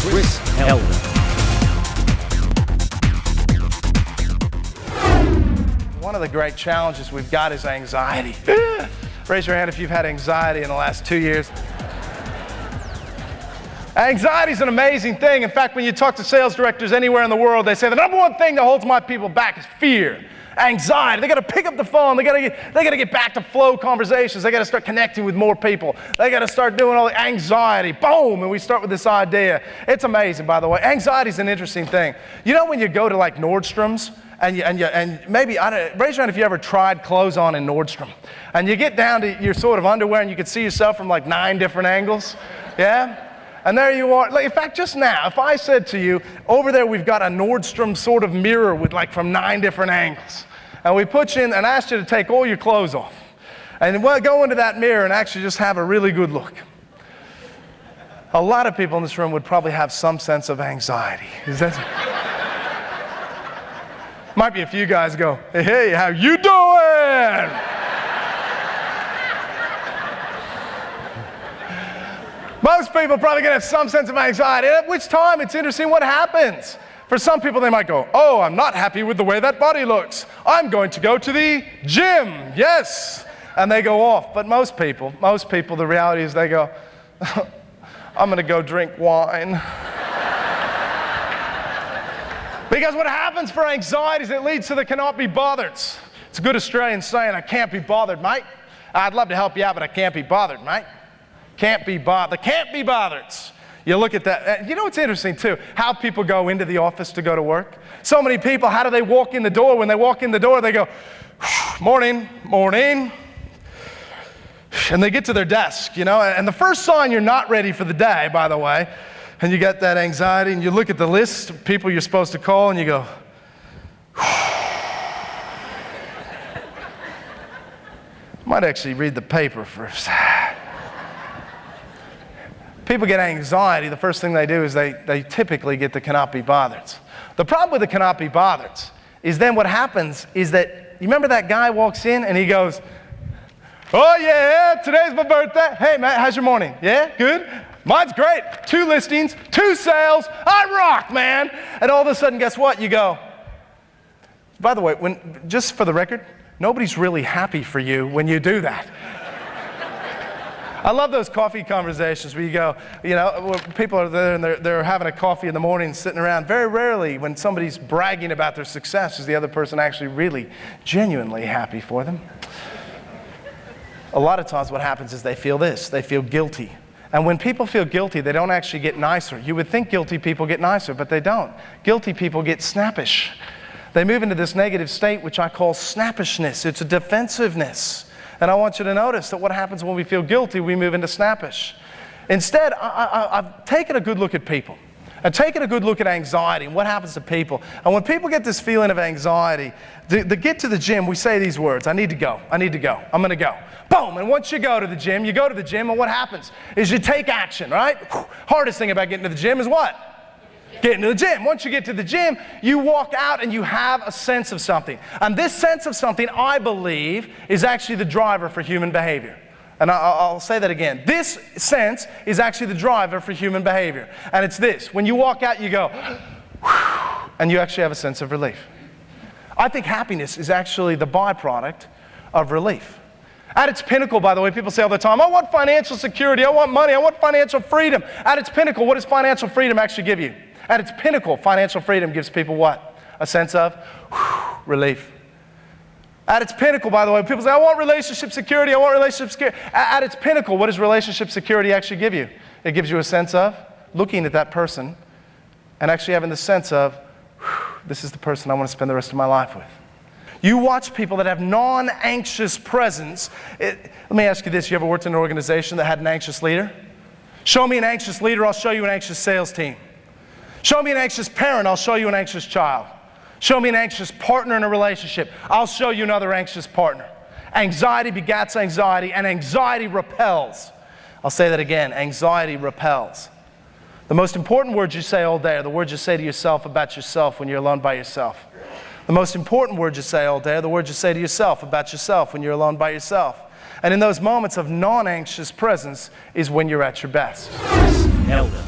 Chris Elder. One of the great challenges we've got is anxiety. Raise your hand if you've had anxiety in the last 2 years. Anxiety is an amazing thing. In fact, when you talk to sales directors anywhere in the world, they say the number one thing that holds my people back is fear. Anxiety. They got to pick up the phone. They got to get back to flow conversations. They got to start connecting with more people. They got to start doing all the anxiety. Boom, and we start with this idea. It's amazing, by the way. Anxiety is an interesting thing. You know when you go to like Nordstrom's and maybe raise your hand if you ever tried clothes on in Nordstrom, and you get down to your sort of underwear and you can see yourself from like 9 different angles, yeah. And there you are. Like, in fact, just now, if I said to you, over there we've got a Nordstrom sort of mirror with like from 9 different angles, and we put you in and asked you to take all your clothes off, and go into that mirror and actually just have a really good look. A lot of people in this room would probably have some sense of anxiety. Might be a few guys go, hey, how you doing? Most people probably gonna have some sense of anxiety, at which time it's interesting what happens. For some people, they might go, oh, I'm not happy with the way that body looks. I'm going to go to the gym, yes. And they go off. But most people, the reality is they go, I'm gonna go drink wine. Because what happens for anxiety is it leads to the cannot be bothered. It's a good Australian saying, I can't be bothered, mate. I'd love to help you out, but I can't be bothered, mate. Can't be bothered. Can't be bothered. You look at that. You know what's interesting too? How people go into the office to go to work. So many people, how do they walk in the door? When they walk in the door, they go, morning, morning. And they get to their desk, you know. And the first sign you're not ready for the day, by the way, and you got that anxiety, and you look at the list of people you're supposed to call, and you go, might actually read the paper first. People get anxiety, the first thing they do is they typically get the cannot be bothered. The problem with the cannot be bothered is then what happens is that, you remember that guy walks in and he goes, oh yeah, today's my birthday. Hey man, how's your morning? Yeah, good? Mine's great. 2 listings, 2 sales, I rock, man. And all of a sudden, guess what? You go, by the way, just for the record, nobody's really happy for you when you do that. I love those coffee conversations where you go, you know, where people are there and they're having a coffee in the morning sitting around. Very rarely when somebody's bragging about their success is the other person actually really genuinely happy for them. A lot of times what happens is they feel this, they feel guilty. And when people feel guilty, they don't actually get nicer. You would think guilty people get nicer, but they don't. Guilty people get snappish. They move into this negative state, which I call snappishness. It's a defensiveness. And I want you to notice that what happens when we feel guilty, we move into snappish. Instead, I've taken a good look at people. I've taken a good look at anxiety and what happens to people. And when people get this feeling of anxiety, to get to the gym, we say these words, I need to go, I'm gonna go. Boom, and once you go to the gym, and what happens is you take action, right? Hardest thing about getting to the gym is what? Getting to the gym. Once you get to the gym, you walk out and you have a sense of something. And this sense of something, I believe, is actually the driver for human behavior. And I'll say that again. This sense is actually the driver for human behavior. And it's this. When you walk out, you go, and you actually have a sense of relief. I think happiness is actually the byproduct of relief. At its pinnacle, by the way, people say all the time, I want financial security, I want money, I want financial freedom. At its pinnacle, what does financial freedom actually give you? At its pinnacle, financial freedom gives people what? A sense of relief. At its pinnacle, by the way, people say, I want relationship security, I want relationship security. At its pinnacle, what does relationship security actually give you? It gives you a sense of looking at that person and actually having the sense of, this is the person I want to spend the rest of my life with. You watch people that have non-anxious presence. Let me ask you this, you ever worked in an organization that had an anxious leader? Show me an anxious leader, I'll show you an anxious sales team. Show me an anxious parent, I'll show you an anxious child. Show me an anxious partner in a relationship, I'll show you another anxious partner. Anxiety begats anxiety, and anxiety repels. I'll say that again, anxiety repels. The most important words you say all day are the words you say to yourself about yourself when you're alone by yourself. The most important words you say all day are the words you say to yourself about yourself when you're alone by yourself. And in those moments of non-anxious presence is when you're at your best. Elder.